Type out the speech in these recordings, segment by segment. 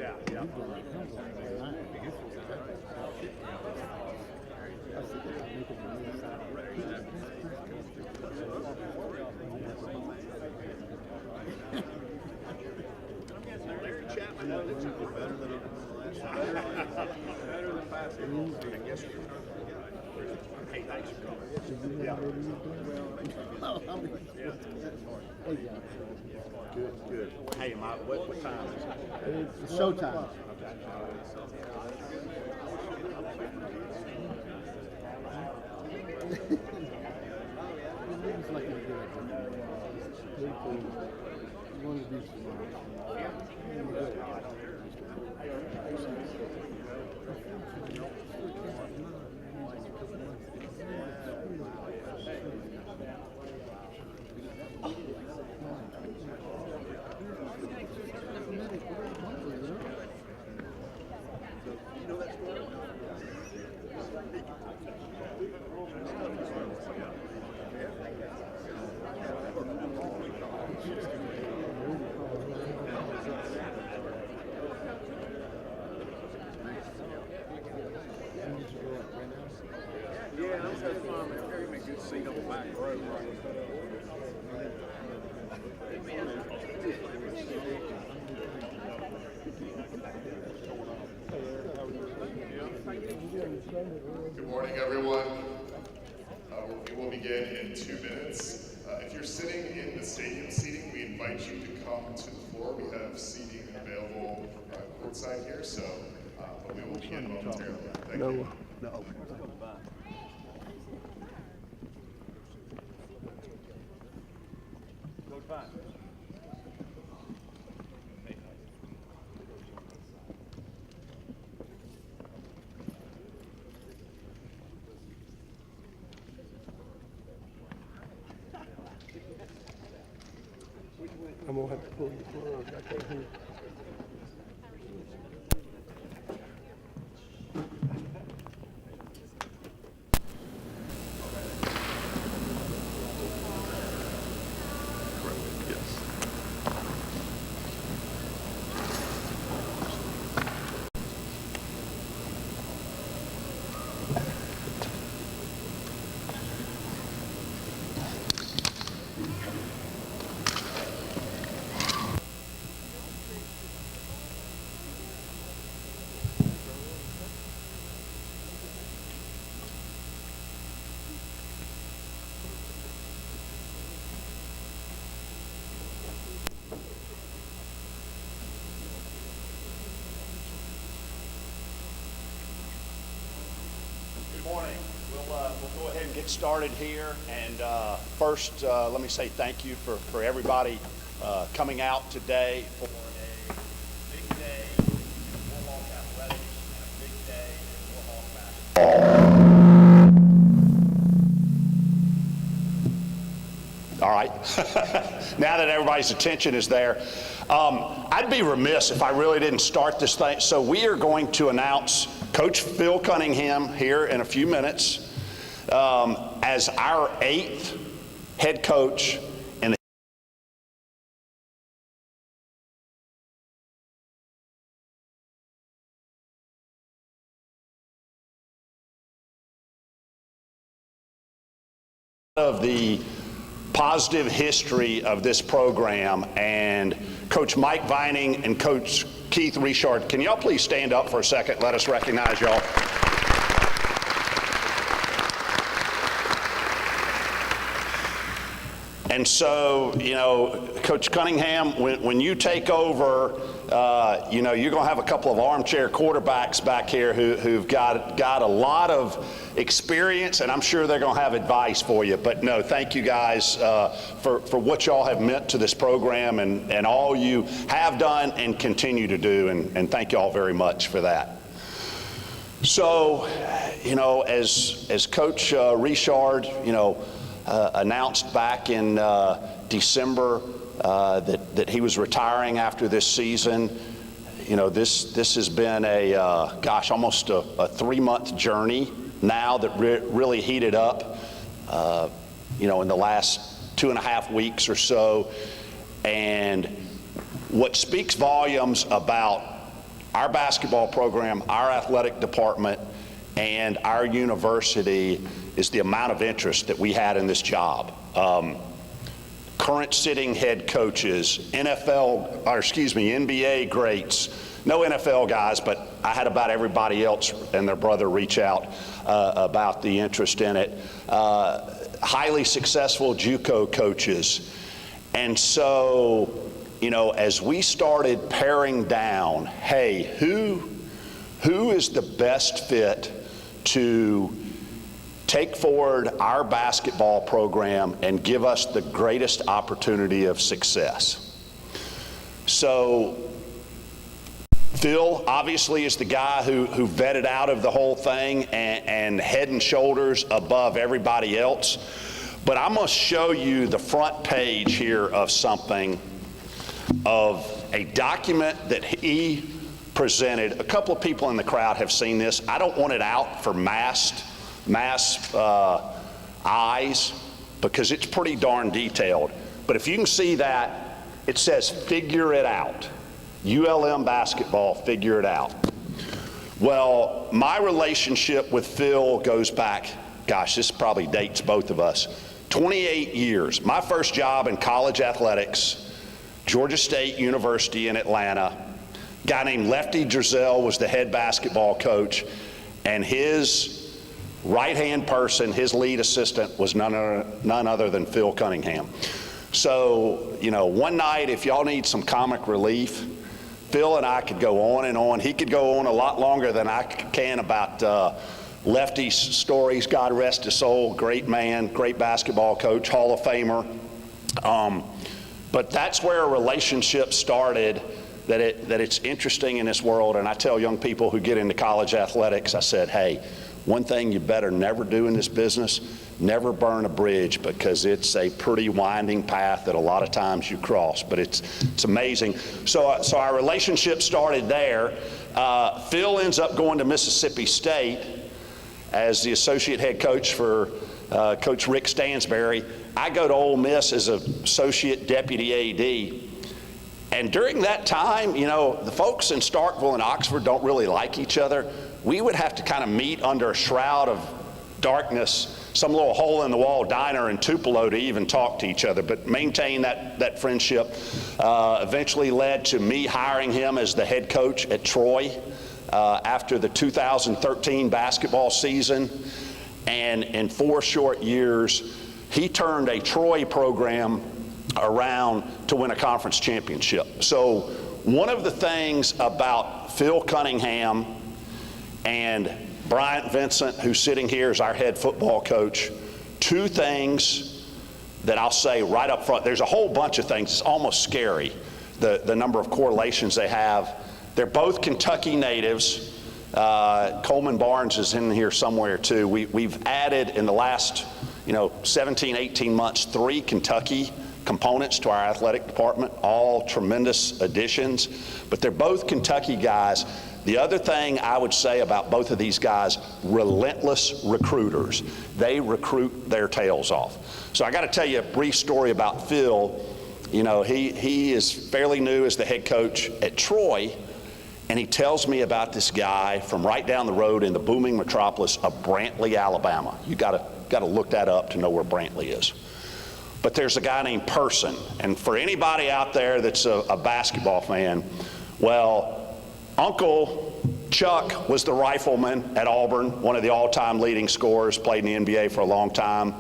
Hey, thanks for coming. Yeah. Good. Hey, what time is it? It's showtime. Good morning, everyone. We will begin in 2 minutes. If you're sitting in the stadium seating, we invite you to come to the floor. We have seating available courtside here, so but we will begin momentarily. Thank you. No. I'm gonna have to pull your plug. I can't hear. Good morning. We'll go ahead and get started here. And first, let me say thank you for everybody coming out today for a big day in Warhawk Athletics and a big day in Warhawk basketball. All right. Now that everybody's attention is there, I'd be remiss if I really didn't start this thing. So we are going to announce Coach Phil Cunningham here in a few minutes as our 8th head coach in of the positive history of this program. And Coach Mike Vining and Coach Keith Richard, can y'all please stand up for a second? Let us recognize y'all. And so, you know, Coach Cunningham, when you take over, you know, you're going to have a couple of armchair quarterbacks back here who've got a lot of experience, and I'm sure they're going to have advice for you. But no, thank you guys for what y'all have meant to this program and all you have done and continue to do, and thank you all very much for that. So, you know, as Coach Richard, you know, announced back in December that he was retiring after this season. You know, this has been almost a 3-month journey now that really heated up, you know, in the last 2.5 weeks or so. And what speaks volumes about our basketball program, our athletic department, and our university is the amount of interest that we had in this job. Current sitting head coaches, NBA greats, no NFL guys, but I had about everybody else and their brother reach out about the interest in it. Highly successful JUCO coaches. And so, as we started paring down, hey, who is the best fit to take forward our basketball program and give us the greatest opportunity of success? So Phil obviously is the guy who vetted out of the whole thing and head and shoulders above everybody else. But I'm going to show you the front page here of something, of a document that he presented. A couple of people in the crowd have seen this. I don't want it out for mass eyes because it's pretty darn detailed. But if you can see that, it says figure it out. ULM basketball, figure it out. Well, my relationship with Phil goes back, gosh, this probably dates both of us, 28 years. My first job in college athletics, Georgia State University in Atlanta. A guy named Lefty Drizel was the head basketball coach, and his right-hand person, his lead assistant, was none other than Phil Cunningham. So, one night, if y'all need some comic relief, Phil and I could go on and on. He could go on a lot longer than I can about Lefty's stories. God rest his soul, great man, great basketball coach, Hall of Famer. But that's where a relationship started, that it's interesting in this world. And I tell young people who get into college athletics, I said, hey, one thing you better never do in this business, never burn a bridge, because it's a pretty winding path that a lot of times you cross, but it's amazing. So our relationship started there. Phil ends up going to Mississippi State as the associate head coach for Coach Rick Stansberry. I go to Ole Miss as associate deputy AD. And during that time, the folks in Starkville and Oxford don't really like each other. We would have to kind of meet under a shroud of darkness, some little hole-in-the-wall diner in Tupelo to even talk to each other, but maintain that friendship. Eventually led to me hiring him as the head coach at Troy after the 2013 basketball season. And in 4 short years, he turned a Troy program around to win a conference championship. So one of the things about Phil Cunningham and Bryant Vincent, who's sitting here as our head football coach, 2 things that I'll say right up front. There's a whole bunch of things. It's almost scary, the number of correlations they have. They're both Kentucky natives. Coleman Barnes is in here somewhere too. We've added in the last 17, 18 months 3 Kentucky components to our athletic department, all tremendous additions, but they're both Kentucky guys. The other thing I would say about both of these guys, relentless recruiters. They recruit their tails off. So I got to tell you a brief story about Phil. He is fairly new as the head coach at Troy, and he tells me about this guy from right down the road in the booming metropolis of Brantley, Alabama. You got to look that up to know where Brantley is. But there's a guy named Person, and for anybody out there that's a basketball fan, well, Uncle Chuck was the rifleman at Auburn, one of the all-time leading scorers, played in the NBA for a long time.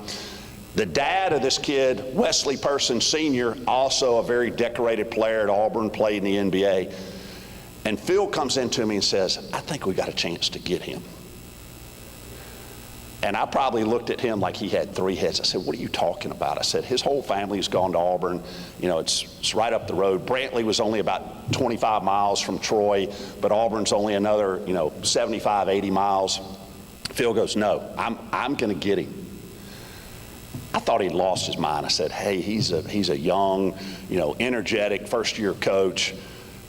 The dad of this kid, Wesley Person Sr., also a very decorated player at Auburn, played in the NBA. And Phil comes into me and says, I think we got a chance to get him. And I probably looked at him like he had 3 heads. I said, what are you talking about? I said, his whole family has gone to Auburn. It's right up the road. Brantley was only about 25 miles from Troy, but Auburn's only another, 75, 80 miles. Phil goes, no, I'm going to get him. I thought he'd lost his mind. I said, hey, he's a young, energetic first-year coach,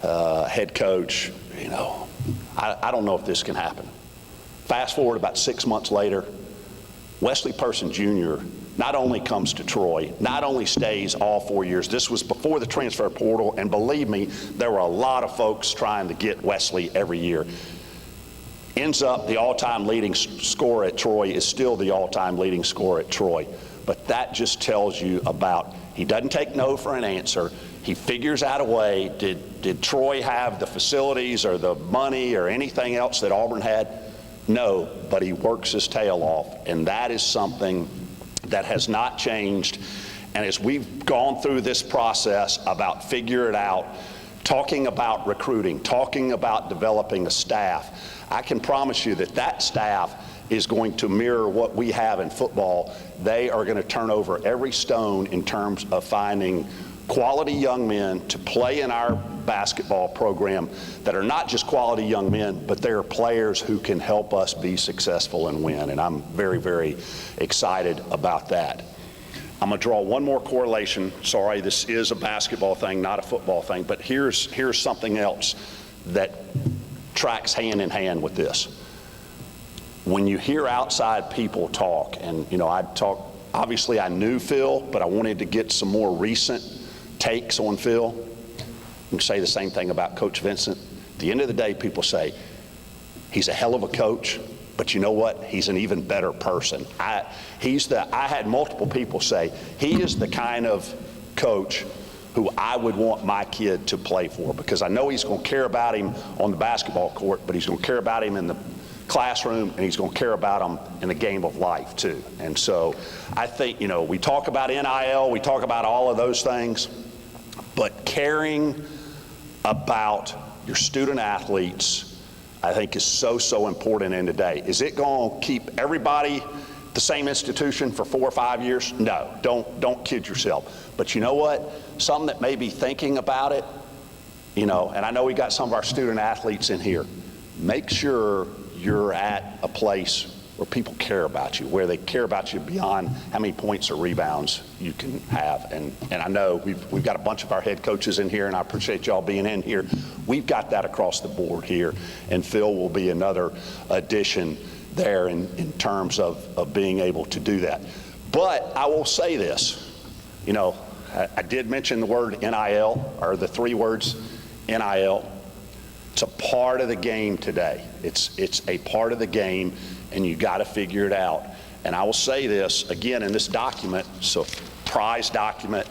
head coach. I don't know if this can happen. Fast forward about 6 months later, Wesley Person Jr. not only comes to Troy, not only stays all 4 years. This was before the transfer portal, and believe me, there were a lot of folks trying to get Wesley every year. Ends up the all-time leading scorer at Troy is still the all-time leading scorer at Troy. But that just tells you about, he doesn't take no for an answer. He figures out a way. Did Troy have the facilities or the money or anything else that Auburn had? No, but he works his tail off, and that is something that has not changed. And as we've gone through this process about figure it out, talking about recruiting, talking about developing a staff, I can promise you that that staff is going to mirror what we have in football. They are going to turn over every stone in terms of finding quality young men to play in our basketball program that are not just quality young men, but they're players who can help us be successful and win. And I'm very, very excited about that. I'm going to draw one more correlation. Sorry, this is a basketball thing, not a football thing, but here's something else that tracks hand in hand with this. When you hear outside people talk, and obviously I knew Phil, but I wanted to get some more recent takes on Phil. You can say the same thing about Coach Vincent. At the end of the day, people say, he's a hell of a coach, but you know what? He's an even better person. I had multiple people say, he is the kind of coach who I would want my kid to play for, because I know he's going to care about him on the basketball court, but he's going to care about him in the classroom, and he's going to care about him in the game of life too. And so I think, we talk about NIL, we talk about all of those things, but caring about your student athletes, I think, is so important in today. Is it going to keep everybody the same institution for 4 or 5 years? No, don't kid yourself. But you know what? Some that may be thinking about it, and I know we got some of our student athletes in here. Make sure you're at a place where people care about you, where they care about you beyond how many points or rebounds you can have. And I know we've got a bunch of our head coaches in here, and I appreciate y'all being in here. We've got that across the board here, and Phil will be another addition there in terms of being able to do that. But I will say this, I did mention the word NIL, or the 3 words NIL. It's a part of the game today. It's a part of the game, and you got to figure it out. And I will say this again in this document, so prize document.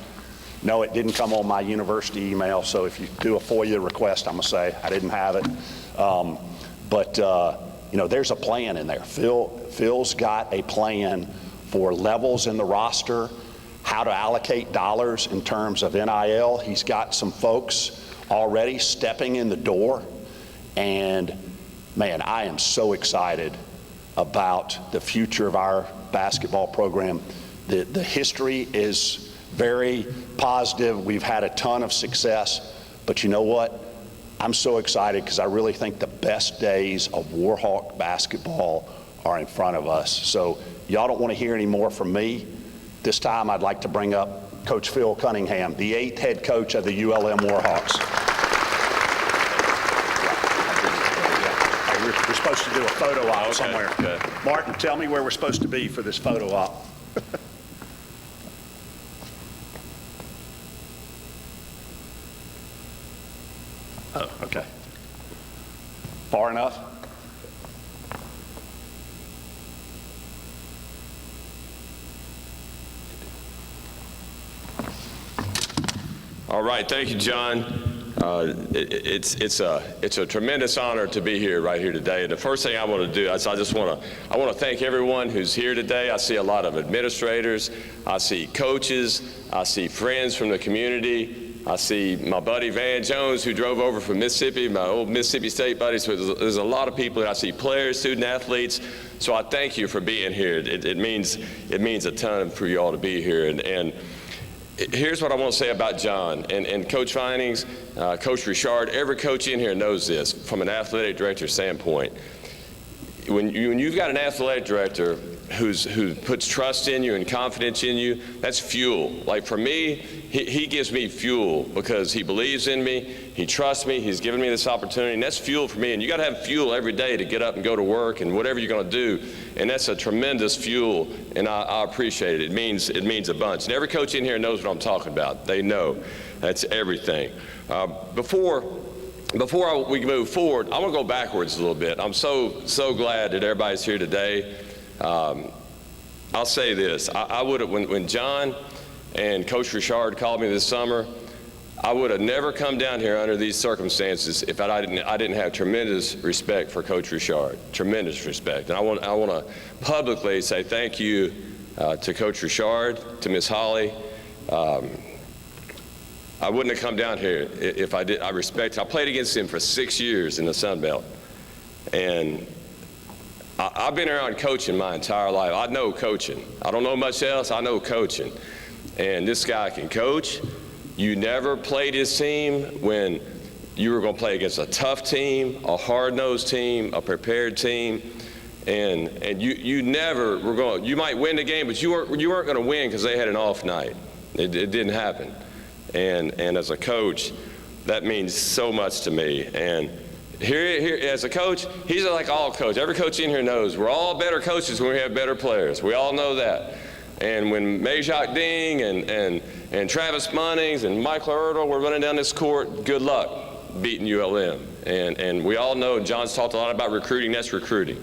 No, it didn't come on my university email, so if you do a FOIA request, I'm going to say I didn't have it. But there's a plan in there. Phil's got a plan for levels in the roster, how to allocate dollars in terms of NIL. He's got some folks already stepping in the door, and man, I am so excited about the future of our basketball program. The history is very positive. We've had a ton of success, but you know what? I'm so excited because I really think the best days of Warhawk basketball are in front of us. So y'all don't want to hear any more from me. This time I'd like to bring up Coach Phil Cunningham, the 8th head coach of the ULM Warhawks. We're supposed to do a photo op somewhere. Okay. Martin, tell me where we're supposed to be for this photo op. Oh, okay. Far enough? All right, thank you, John. It's a tremendous honor to be here right here today. And the first thing I want to do is I want to thank everyone who's here today. I see a lot of administrators, I see coaches, I see friends from the community. I see my buddy Van Jones, who drove over from Mississippi, my old Mississippi State buddy. So there's a lot of people. I see players, student athletes. So I thank you for being here. It means a ton for you all to be here. And here's what I want to say about John and Coach Vinings, Coach Richard. Every coach in here knows this from an athletic director standpoint. When you've got an athletic director who puts trust in you and confidence in you, that's fuel. Like for me, he gives me fuel because he believes in me, he trusts me, he's given me this opportunity, and that's fuel for me. And you got to have fuel every day to get up and go to work and whatever you're going to do. And that's a tremendous fuel, and I appreciate it. It means a bunch. And every coach in here knows what I'm talking about. They know. That's everything. Before we move forward, I want to go backwards a little bit. I'm so glad that everybody's here today. I'll say this. I would have, when John and Coach Richard called me this summer, I would have never come down here under these circumstances if I didn't have tremendous respect for Coach Richard, tremendous respect. And I want to publicly say thank you to Coach Richard, to Miss Holly. I wouldn't have come down here if I did. I played against him for 6 years in the Sun Belt. And I've been around coaching my entire life. I know coaching. I don't know much else. I know coaching. And this guy can coach. You never played his team when you were going to play against a tough team, a hard-nosed team, a prepared team. And you never were going. You might win the game, but you weren't going to win because they had an off night. It didn't happen. And as a coach, that means so much to me. And here as a coach, he's like all coaches. Every coach in here knows we're all better coaches when we have better players. We all know that. And when Majak Ding and Travis Munnings and Michael Ertl were running down this court, good luck beating ULM. And we all know, John's talked a lot about recruiting. That's recruiting.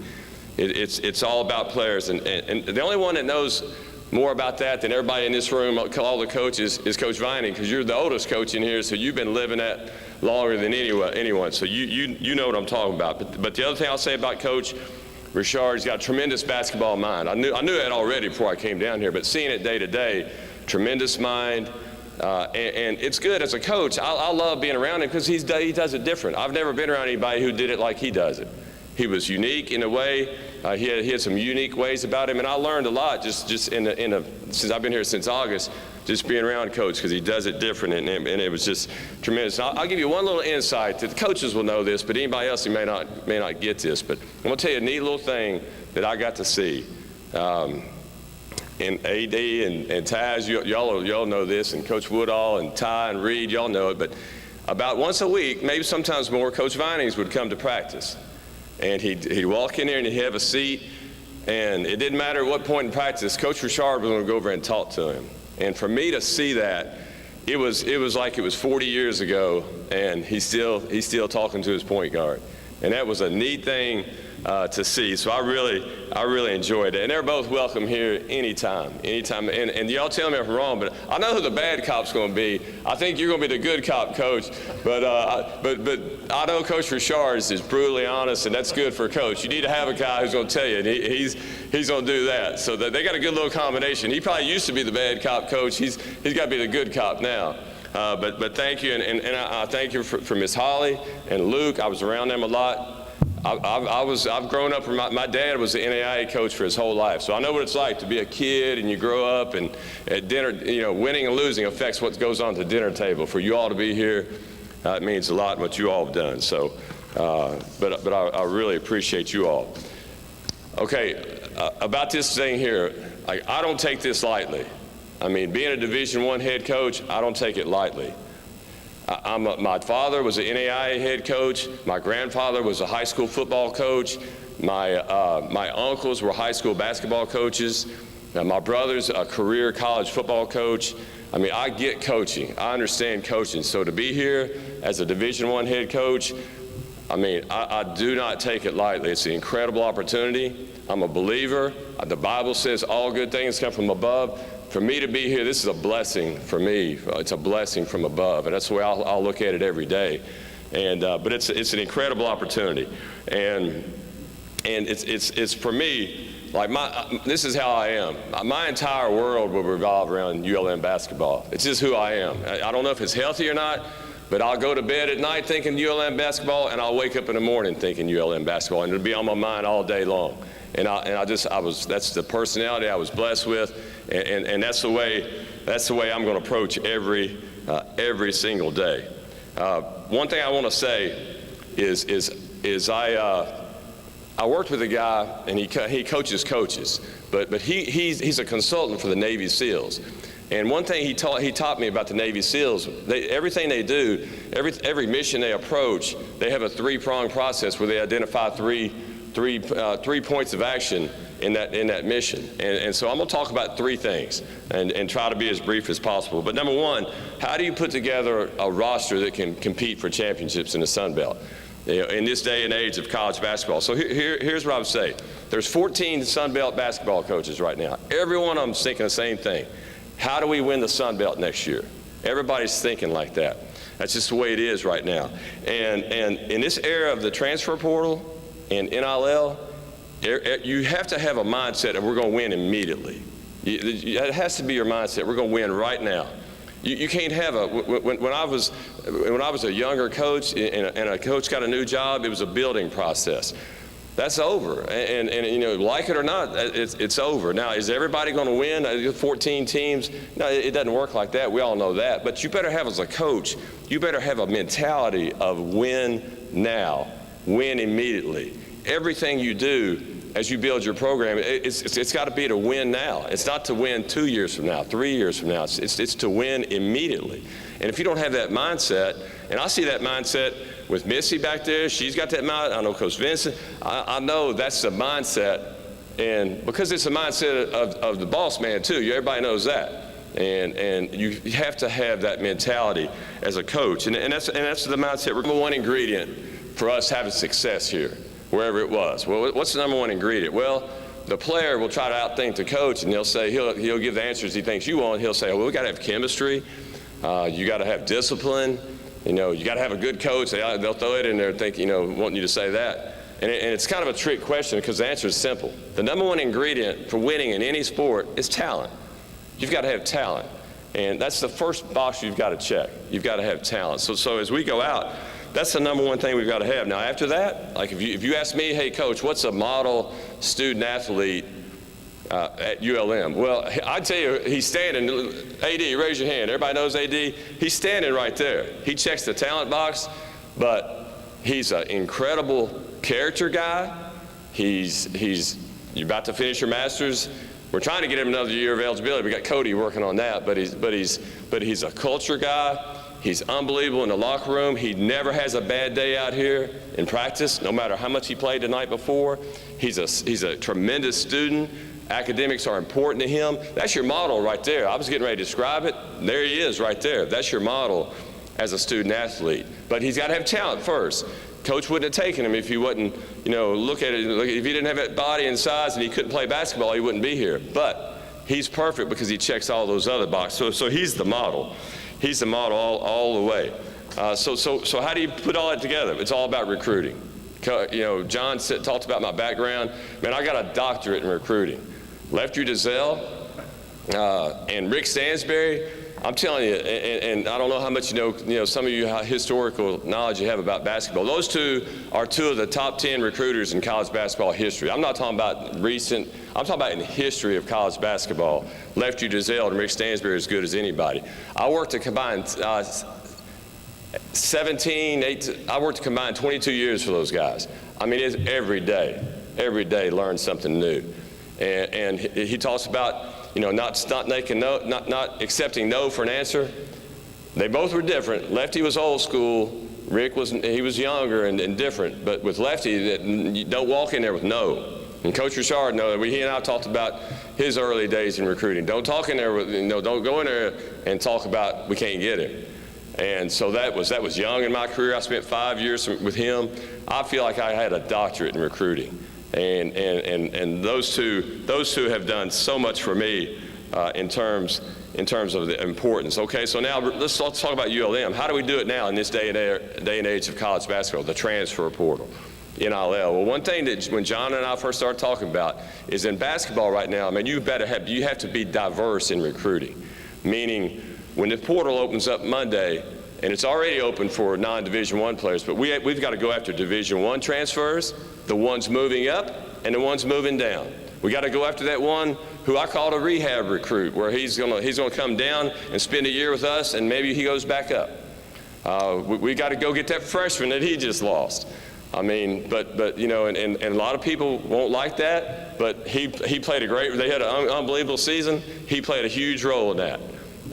It's all about players. And the only one that knows more about that than everybody in this room, all the coaches, is Coach Vining, because you're the oldest coach in here, so you've been living that longer than anyone. So you know what I'm talking about. But the other thing I'll say about Coach Richard, he's got a tremendous basketball mind. I knew that already before I came down here, but seeing it day to day, tremendous mind. And it's good as a coach. I love being around him because he does it different. I've never been around anybody who did it like he does it. He was unique in a way. He had some unique ways about him, and I learned a lot just since I've been here since August, just being around Coach, because he does it different, and it was just tremendous. I'll give you one little insight. The coaches will know this, but anybody else who may not get this. But I'm going to tell you a neat little thing that I got to see. And AD and Taz, y'all know this, and Coach Woodall and Ty and Reed, y'all know it. But about once a week, maybe sometimes more, Coach Vinings would come to practice. And he'd walk in there and he'd have a seat, and it didn't matter at what point in practice, Coach Richard was going to go over and talk to him. And for me to see that, it was like it was 40 years ago, and he's still talking to his point guard. And that was a neat thing to see. So I really enjoyed it. And they're both welcome here anytime. And y'all tell me if I'm wrong, but I know who the bad cop's going to be. I think you're going to be the good cop, Coach. But I know Coach Richard is brutally honest, and that's good for a coach. You need to have a guy who's going to tell you, and he's going to do that. So they got a good little combination. He probably used to be the bad cop coach. He's got to be the good cop now. But thank you, and I thank you for Miss Holly and Luke. I was around them a lot. I've grown up. My dad was the NAIA coach for his whole life, so I know what it's like to be a kid and you grow up, and at dinner, winning and losing affects what goes on at the dinner table. For you all to be here, it means a lot what you all have done. So, but I really appreciate you all. Okay, about this thing here, I don't take this lightly. I mean, being a Division I head coach, I don't take it lightly. My father was an NAIA head coach. My grandfather was a high school football coach. My uncles were high school basketball coaches. My brother's a career college football coach. I mean, I get coaching. I understand coaching. So to be here as a Division I head coach, I mean, I do not take it lightly. It's an incredible opportunity. I'm a believer. The Bible says all good things come from above. For me to be here, this is a blessing for me. It's a blessing from above, and that's the way I'll look at it every day. And but it's an incredible opportunity, and it's for me, like this is how I am. My entire world will revolve around ULM basketball. It's just who I am. I don't know if it's healthy or not, but I'll go to bed at night thinking ULM basketball, and I'll wake up in the morning thinking ULM basketball, and it'll be on my mind all day long. And that's the personality I was blessed with, and that's the way I'm going to approach every single one thing I want to say is I worked with a guy, and he coaches coaches, but he's a consultant for the Navy SEALs. And one thing he taught me about the Navy SEALs, everything they do, every mission they approach, they have a three-pronged process where they identify three points of action in that mission. And so I'm going to talk about three things and try to be as brief as possible. But number one, how do you put together a roster that can compete for championships in the Sun Belt? In this day and age of college basketball. So here's what I would say. There's 14 Sun Belt basketball coaches right now. Every one of them is thinking the same thing. How do we win the Sun Belt next year? Everybody's thinking like that. That's just the way it is right now. And in this era of the transfer portal and NIL, you have to have a mindset that we're going to win immediately. It has to be your mindset. We're going to win right now. You can't have when I was a younger coach and a coach got a new job, it was a building process. That's over, and you know, like it or not, it's over. Now, is everybody going to win? 14 teams? No, it doesn't work like that. We all know that. But you better have, as a coach, you better have a mentality of win now, win immediately. Everything you do as you build your program, it's got to be to win now. It's not to win 2 years from now, 3 years from now. It's to win immediately. And if you don't have that mindset, and I see that mindset with Missy back there, she's got that mindset. I know Coach Vincent. I know that's the mindset, and because it's a mindset of the boss man too. Everybody knows that, and you have to have that mentality as a coach, and that's the mindset. Number one ingredient for us having success here, wherever it was. Well, what's the number one ingredient? Well, the player will try to outthink the coach, and he'll say he'll give the answers he thinks you want. He'll say, well, we got to have chemistry. You got to have discipline. You know, you got to have a good coach. They'll throw it in there and think, you know, wanting you to say that. And it's kind of a trick question because the answer is simple. The number one ingredient for winning in any sport is talent. You've got to have talent. And that's the first box you've got to check. You've got to have talent. So as we go out, that's the number one thing we've got to have. Now, after that, like if you ask me, hey, coach, what's a model student athlete at ULM? Well, I'd tell you, he's standing. AD, raise your hand. Everybody knows AD? He's standing right there. He checks the talent box, but he's an incredible character guy. You're about to finish your master's. We're trying to get him another year of eligibility. We got Cody working on that, but he's a culture guy. He's unbelievable in the locker room. He never has a bad day out here in practice, no matter how much he played the night before. He's a tremendous student. Academics are important to him. That's your model right there. I was getting ready to describe it. There he is right there. That's your model as a student athlete. But he's got to have talent first. Coach wouldn't have taken him if he wasn't, you know, look at it. If he didn't have that body and size and he couldn't play basketball, he wouldn't be here. But he's perfect because he checks all those other boxes. So he's the model. He's the model all the way. So how do you put all that together? It's all about recruiting. You know, John talked about my background. Man, I got a doctorate in recruiting. Lefty Driesell and Rick Stansberry, I'm telling you, and I don't know how much you know, some of you how historical knowledge you have about basketball. Those two are two of the top 10 recruiters in college basketball history. I'm not talking about recent, I'm talking about in the history of college basketball. Lefty Driesell and Rick Stansberry are as good as anybody. I worked to combine 22 years for those guys. I mean, it's every day learn something new. And he talks about, you know, not accepting no for an answer. They both were different. Lefty was old school. Rick was younger and different. But with Lefty, you don't walk in there with no. And Coach Richard, he and I talked about his early days in recruiting. Don't talk in there with, don't go in there and talk about we can't get him. And so that was young in my career. I spent 5 years with him. I feel like I had a doctorate in recruiting. And those two have done so much for me in terms of the importance. Okay, so now let's talk about ULM. How do we do it now in this day and age of college basketball, the transfer portal, NIL? Well, one thing that when John and I first started talking about is in basketball right now, I mean, you have to be diverse in recruiting, meaning when the portal opens up Monday, and it's already open for non-Division I players, but we've got to go after Division I transfers, the ones moving up and the ones moving down. We got to go after that one who I called a rehab recruit, where he's gonna come down and spend a year with us, and maybe he goes back up. We got to go get that freshman that he just lost. I mean, but you know, and a lot of people won't like that, but he played they had an unbelievable season. He played a huge role in that.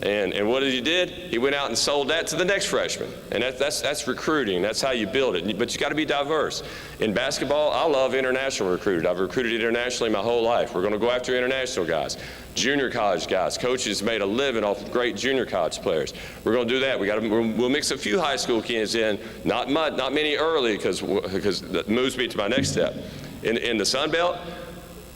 And what he did? He went out and sold that to the next freshman. And that's recruiting. That's how you build it. But you got to be diverse. In basketball, I love international recruiting. I've recruited internationally my whole life. We're going to go after international guys, junior college guys. Coaches made a living off of great junior college players. We're going to do that. We'll mix a few high school kids in, not many early, because that moves me to my next step. In the Sun Belt,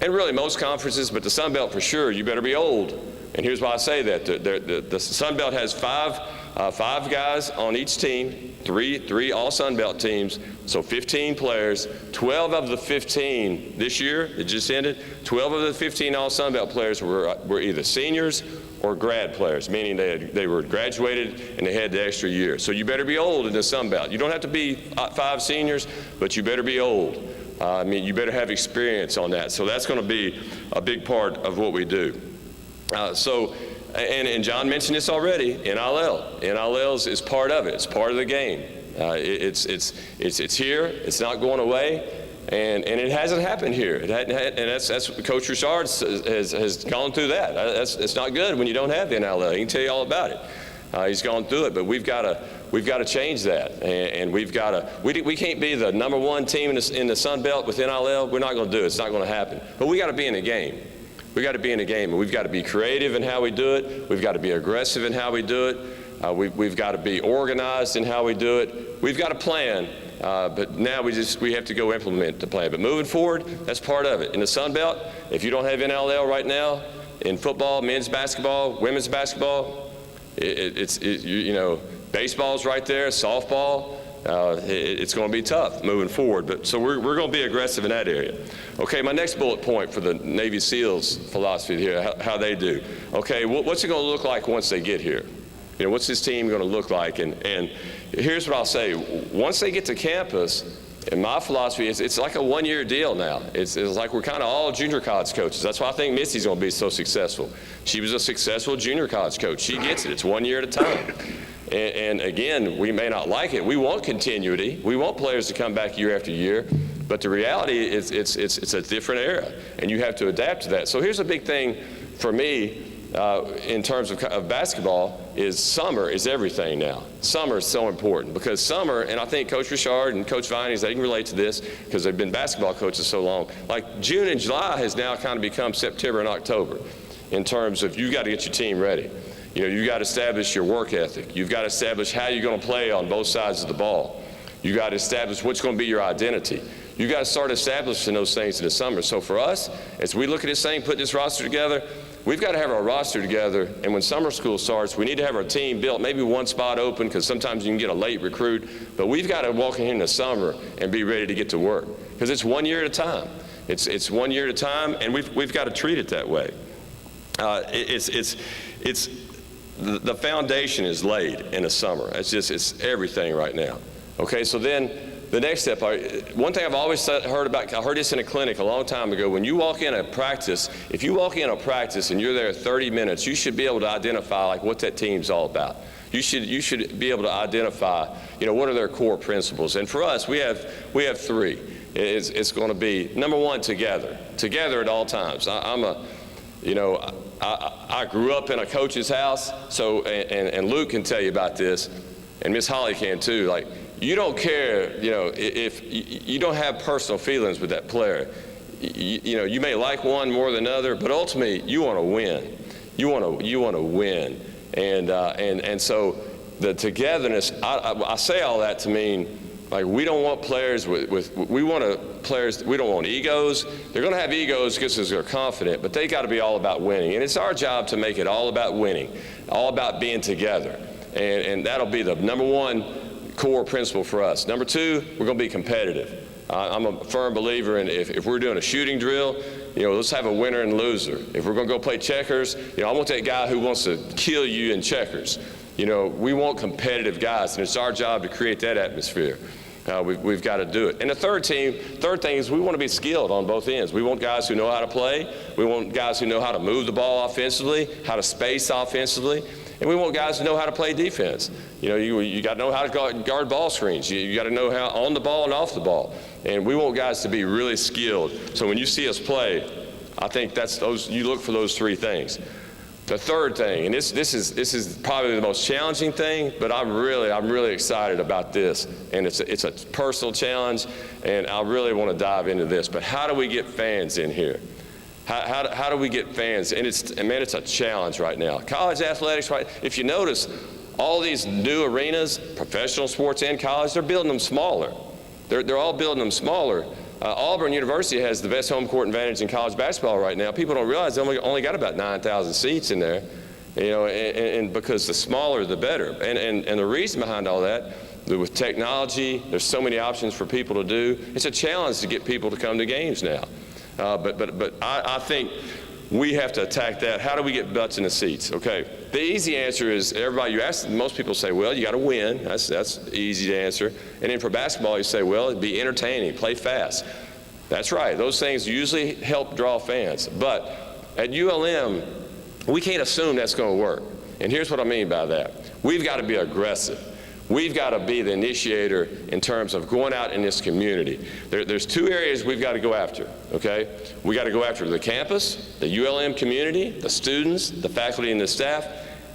and really most conferences, but the Sun Belt for sure, you better be old. And here's why I say that. The Sun Belt has five guys on each team, three all Sun Belt teams, so 15 players. 12 of the 15 this year, it just ended, 12 of the 15 all Sun Belt players were either seniors or grad players, meaning they were graduated and they had the extra year. So you better be old in the Sun Belt. You don't have to be 5 seniors, but you better be old. I mean, you better have experience on that. So that's going to be a big part of what we do. And John mentioned this already, NIL. NIL is part of it. It's part of the game. It's here. It's not going away. And it hasn't happened here. And that's Coach Richard has gone through that. It's not good when you don't have the NIL. He can tell you all about it. He's gone through it, but we've got to change that, and we can't be the #1 team in the Sun Belt with NIL. We're not going to do it. It's not going to happen. But we got to be in the game. We got to be in the game, and we've got to be creative in how we do it. We've got to be aggressive in how we do it. We've got to be organized in how we do it. We've got a plan, but now we have to go implement the plan. But moving forward, that's part of it. In the Sun Belt, if you don't have NIL right now, in football, men's basketball, women's basketball, you know, baseball's right there, softball. It's going to be tough moving forward, but so we're going to be aggressive in that area. Okay, my next bullet point for the Navy SEALs philosophy here, how they do. Okay, what's it going to look like once they get here? You know, what's this team going to look like? And here's what I'll say: once they get to campus, in my philosophy, it's like a 1-year deal now. It's like we're kind of all junior college coaches. That's why I think Missy's going to be so successful. She was a successful junior college coach. She gets it. It's 1 year at a time. And again, we may not like it. We want continuity. We want players to come back year after year. But the reality is it's a different era, and you have to adapt to that. So here's a big thing for me in terms of basketball is summer is everything now. Summer is so important because summer, and I think Coach Richard and Coach Vinings, they can relate to this because they've been basketball coaches so long. Like June and July has now kind of become September and October in terms of you got to get your team ready. You know, you got to establish your work ethic. You've got to establish how you're going to play on both sides of the ball. You got to establish what's going to be your identity. You got to start establishing those things in the summer. So for us, as we look at this thing, put this roster together, we've got to have our roster together. And when summer school starts, we need to have our team built, maybe one spot open because sometimes you can get a late recruit. But we've got to walk in here in the summer and be ready to get to work because it's 1 year at a time. It's 1 year at a time, and we've got to treat it that way. The foundation is laid in the summer. It's everything right now. Okay, so then the next step, one thing I've always heard about, I heard this in a clinic a long time ago, when you walk in a practice, if you walk in a practice and you're there 30 minutes, you should be able to identify like what that team's all about. You should be able to identify, you know, what are their core principles. And for us, we have 3. It's going to be, number 1, together at all times. I grew up in a coach's house, so and Luke can tell you about this, and Miss Holly can too. Like, you don't care, you know, if you don't have personal feelings with that player. You know, you may like one more than another, but ultimately you want to win. You want to win, and so the togetherness. I say all that to mean, like, we don't want players we want players. We don't want egos. They're going to have egos because they're confident, but they got to be all about winning. And it's our job to make it all about winning, all about being together, and that'll be the number 1 core principle for us. Number 2, we're going to be competitive. I'm a firm believer in if we're doing a shooting drill, you know, let's have a winner and loser. If we're going to go play checkers, you know, I want that guy who wants to kill you in checkers. You know, we want competitive guys, and it's our job to create that atmosphere. We've got to do it. And the third thing is we want to be skilled on both ends. We want guys who know how to play. We want guys who know how to move the ball offensively, how to space offensively. And we want guys to know how to play defense. You got to know how to guard ball screens. You got to know how on the ball and off the ball. And we want guys to be really skilled. So when you see us play, I think you look for those three things. The third thing, and this is probably the most challenging thing, but I'm really excited about this, and it's a personal challenge, and I really want to dive into this. But how do we get fans in here? How do we get fans? And it's a challenge right now. College athletics, right? If you notice, all these new arenas, professional sports and college, they're building them smaller. They're all building them smaller. Auburn University has the best home court advantage in college basketball right now. People don't realize they only got about 9,000 seats in there, and because the smaller the better. And the reason behind all that, with technology, there's so many options for people to do. It's a challenge to get people to come to games now. But I think we have to attack that. How do we get butts in the seats? Okay. The easy answer is you ask, most people say, well, you got to win. That's easy to answer. And then for basketball, you say, well, it'd be entertaining, play fast. That's right. Those things usually help draw fans. But at ULM, we can't assume that's going to work. And here's what I mean by that. We've got to be aggressive. We've got to be the initiator in terms of going out in this community. There's two areas we've got to go after, okay? We got to go after the campus, the ULM community, the students, the faculty and the staff,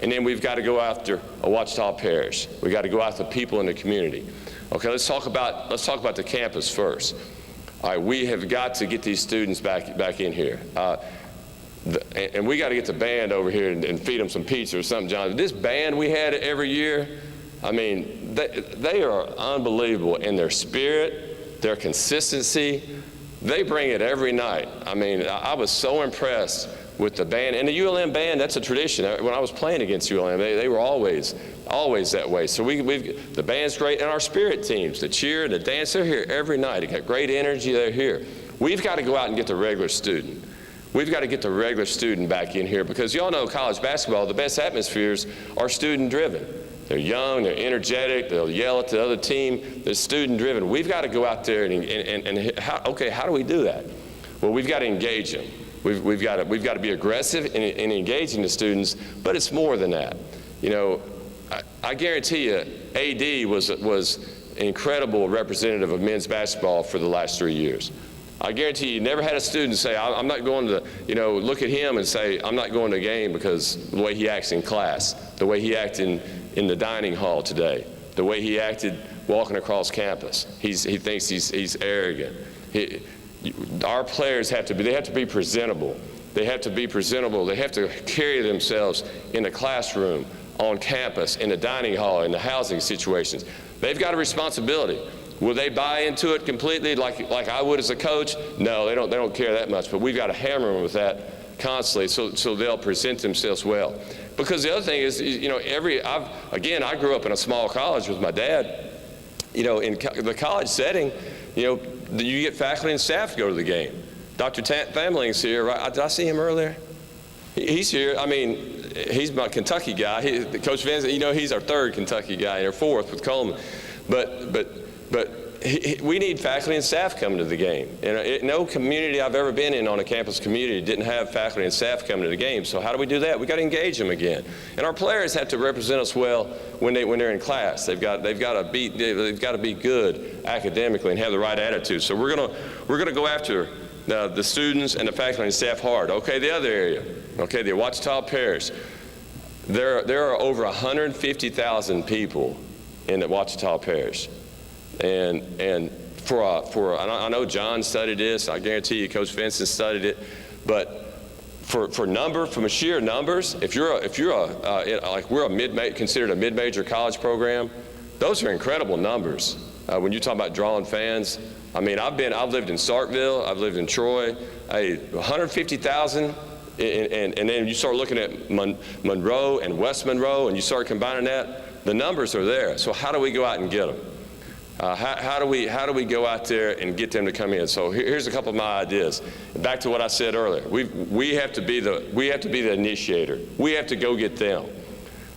and then we've got to go after a Ouachita Parish. We've got to go after the people in the community. Okay, let's talk about the campus first. All right, we have got to get these students back in here. And we got to get the band over here and feed them some pizza or something, John. This band we had every year, I mean, they are unbelievable in their spirit, their consistency. They bring it every night. I mean, I was so impressed with the band. And the ULM band, that's a tradition. When I was playing against ULM, they were always that way. So the band's great. And our spirit teams, the cheer and the dance, they're here every night. They got great energy, they're here. We've got to go out and get the regular student. We've got to get the regular student back in here because y'all know college basketball, the best atmospheres are student-driven. They're young, they're energetic, they'll yell at the other team, they're student-driven. We've got to go out there and how do we do that? Well, we've got to engage them. We've got to be aggressive in engaging the students, but it's more than that. I guarantee you, AD was an incredible representative of men's basketball for the last 3 years. I guarantee you never had a student say, I'm not going to, look at him and say, I'm not going to a game because the way he acts in class, the way he acted in the dining hall today, the way he acted walking across campus. He thinks he's arrogant. Our players have to be presentable. They have to be presentable. They have to carry themselves in the classroom, on campus, in the dining hall, in the housing situations. They've got a responsibility. Will they buy into it completely like I would as a coach? No, they don't care that much, but we've got to hammer them with that constantly so they'll present themselves well. Because the other thing is, I grew up in a small college with my dad. In the college setting, you get faculty and staff to go to the game. Dr. Famling's here, right? Did I see him earlier? He's here. I mean, he's my Kentucky guy. Coach Vance, he's our third Kentucky guy and our fourth with Coleman. But we need faculty and staff coming to the game. And no community I've ever been in on a campus community didn't have faculty and staff coming to the game. So how do we do that? We got to engage them again. And our players have to represent us well when they're in class. They've got to be good academically and have the right attitude. So we're gonna go after the students and the faculty and staff hard. Okay, the other area. Okay, the Ouachita Parish. There are over 150,000 people in the Ouachita Parish. And I know John studied this. I guarantee you Coach Vincent studied it. But from sheer numbers, if you're considered a mid-major college program, those are incredible numbers. When you talk about drawing fans, I mean, I've lived in Starkville, I've lived in Troy, 150,000. And then you start looking at Monroe and West Monroe, and you start combining that, the numbers are there. So how do we go out and get them? How do we go out there and get them to come in? So here's a couple of my ideas. Back to what I said earlier, we have to be the initiator. We have to go get them.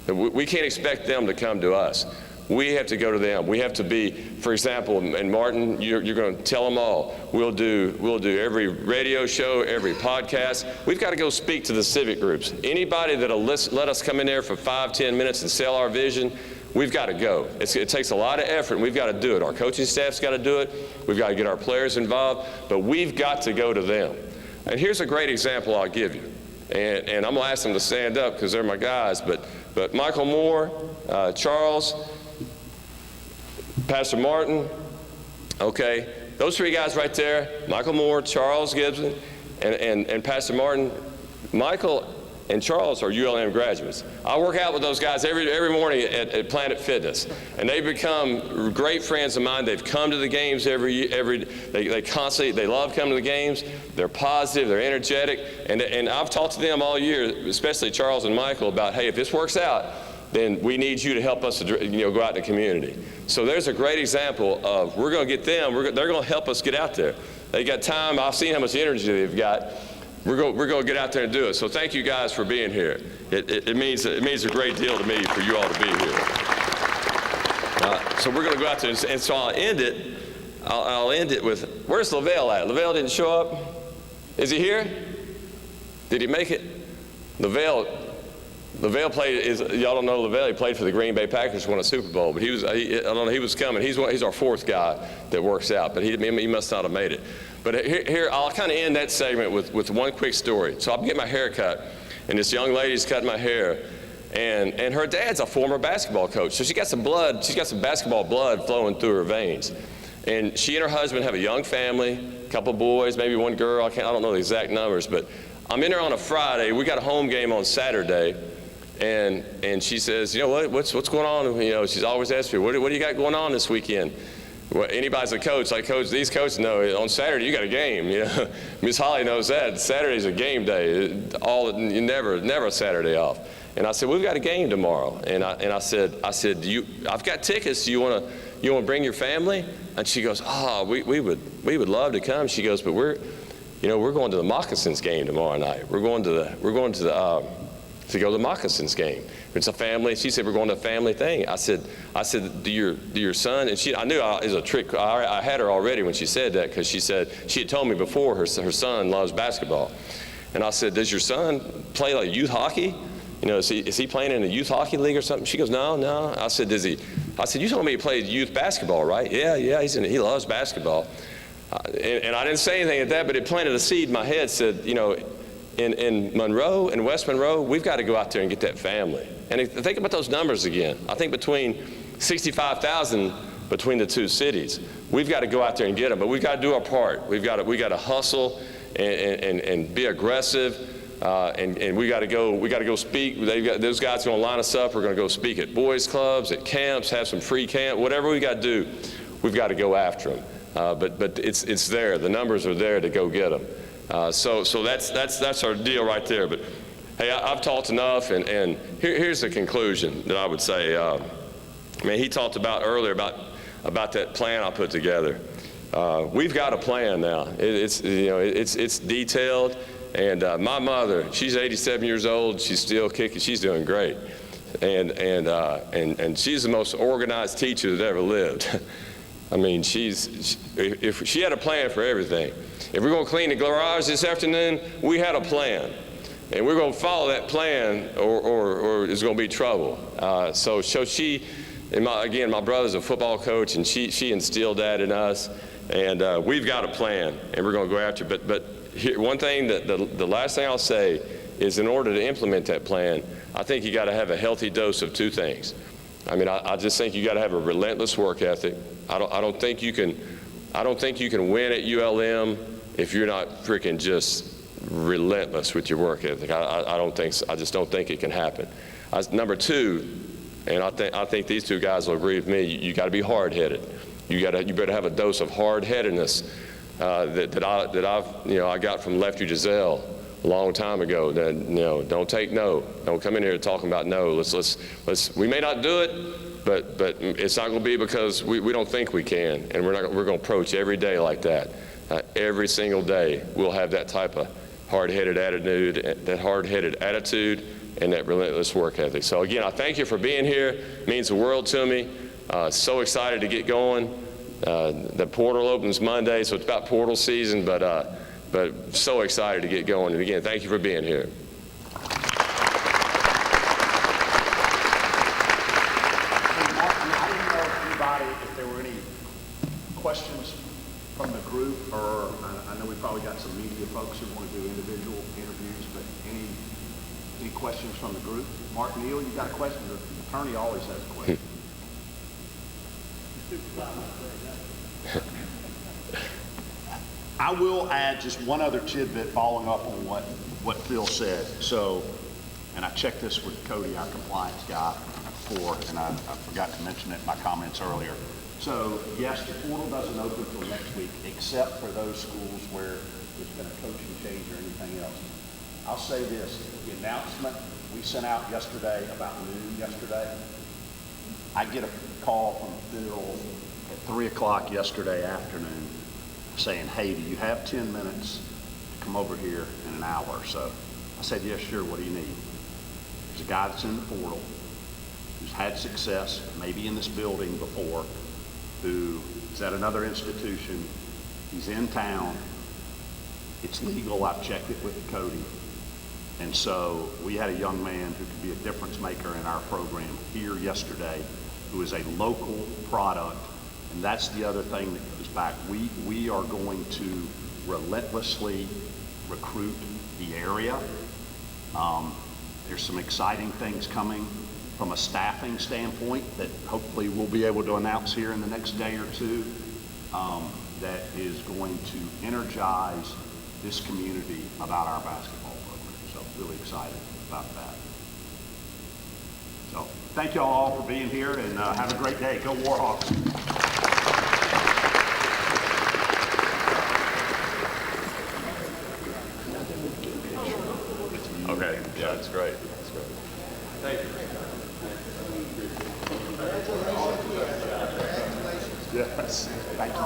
We can't expect them to come to us. We have to go to them. We have to be, for example, and Martin, you're going to tell them all. We'll do every radio show, every podcast. We've got to go speak to the civic groups. Anybody that'll let us come in there for 5-10 minutes and sell our vision, we've got to go. It takes a lot of effort, and we've got to do it. Our coaching staff's got to do it. We've got to get our players involved, but we've got to go to them. And here's a great example I'll give you. And I'm going to ask them to stand up because they're my guys, but Michael Moore, Charles, Pastor Martin, okay, those three guys right there, Michael Moore, Charles Gibson, and Pastor Martin. Michael and Charles are ULM graduates. I work out with those guys every morning at Planet Fitness, and they've become great friends of mine. They've come to the games they constantly, they love coming to the games. They're positive, they're energetic, and I've talked to them all year, especially Charles and Michael, about, hey, if this works out, then we need you to help us to, go out in the community. So there's a great example of, we're going to get them, they're going to help us get out there. They got time. I've seen how much energy they've got. We're going to get out there and do it. So thank you guys for being here. It means a great deal to me for you all to be here. So we're going to go out there, and so I'll end it with, where's Lavelle at? Lavelle didn't show up? Is he here? Did he make it? Lavelle played, y'all don't know Lavelle, he played for the Green Bay Packers, won a Super Bowl, but I don't know, he was coming. He's our fourth guy that works out, but he must not have made it. But here I'll kind of end that segment with one quick story. So I'm getting my hair cut, and this young lady's cutting my hair, and her dad's a former basketball coach, so she's got some basketball blood flowing through her veins. And she and her husband have a young family, a couple boys, maybe one girl, I don't know the exact numbers, but I'm in there on a Friday. We got a home game on Saturday. And she says, what's going on? She's always asked me, what do you got going on this weekend? Well, anybody's a coach, like coach, these coaches know on Saturday you got a game. Miss Holly knows that. Saturday's a game day. Never a Saturday off. And I said, we've got a game tomorrow. And I said, I've got tickets. Do you want to bring your family? And she goes, we would love to come. She goes, but we're going to the Moccasins game tomorrow night. We're going to go to the Moccasins game. It's a family. She said, we're going to a family thing. I said, do your son, and I knew it was a trick. I had her already when she said that, because she said, she had told me before her son loves basketball. And I said, does your son play like youth hockey? Is he playing in a youth hockey league or something? She goes, no. I said, you told me he played youth basketball, right? Yeah, he loves basketball. And I didn't say anything at that, but it planted a seed in my head, said, in Monroe and West Monroe, we've got to go out there and get that family. And think about those numbers again. I think between 65,000 between the two cities. We've got to go out there and get them, but we've got to do our part. We got to hustle and be aggressive, and we got to go speak. Those guys are going to line us up. We're going to go speak at boys clubs, at camps, have some free camp, whatever we got to do. We've got to go after them. But it's there. The numbers are there to go get them. So that's our deal right there. But hey, I've talked enough, and here's the conclusion that I would say. He talked about earlier about that plan I put together. We've got a plan now. It's detailed, and my mother, she's 87 years old. She's still kicking. She's doing great, and she's the most organized teacher that ever lived. If she had a plan for everything. If we're going to clean the garage this afternoon, we had a plan. And we're going to follow that plan, or there's going to be trouble. So she, and my brother's a football coach, and she instilled that in us. And we've got a plan, and we're going to go after it. But here, one thing, the last thing I'll say is, in order to implement that plan, I think you got to have a healthy dose of two things. I just think you got to have a relentless work ethic. I don't think you can win at ULM if you're not freaking just relentless with your work ethic. I just don't think it can happen. Number two, and I think these two guys will agree with me, you got to be hard-headed. You better have a dose of hard-headedness that I got from Lefty Giselle a long time ago. That don't take no. Don't come in here talking about no. Let's. We may not do it, but it's not going to be because we don't think we can, and we're going to approach every day like that. Every single day we'll have that type of hard-headed attitude, and that relentless work ethic. So again, I thank you for being here. It means the world to me. So excited to get going. The portal opens Monday, so it's about portal season, but so excited to get going. And again, thank you for being here. I didn't know if there were any questions from the group, or I know we probably got some media folks who want to do individual interviews, but any questions from the group? Mark Neal, you got a question? The attorney always has a question. I will add just one other tidbit following up on what Phil said. So, and I checked this with Cody, our compliance guy, before, and I forgot to mention it in my comments earlier. So, yes, the portal doesn't open until next week, except for those schools where there's been a coaching change or anything else. I'll say this, the announcement we sent out yesterday, about noon yesterday, I get a call from Phil at 3 o'clock yesterday afternoon saying, hey, do you have 10 minutes to come over here in an hour or so? I said, yes, sure, what do you need? There's a guy that's in the portal who's had success, maybe in this building before, who is at another institution. He's in town. It's legal. I've checked it with Cody. And so we had a young man who could be a difference maker in our program here yesterday, who is a local product. And that's the other thing that goes back. We are going to relentlessly recruit the area. There's some exciting things coming from a staffing standpoint that hopefully we'll be able to announce here in the next day or two, that is going to energize this community about our basketball program. So really excited about that. So thank you all for being here, and have a great day. Go Warhawks. Okay, yeah, that's great. That's great. Thank you. Yes. Thank you.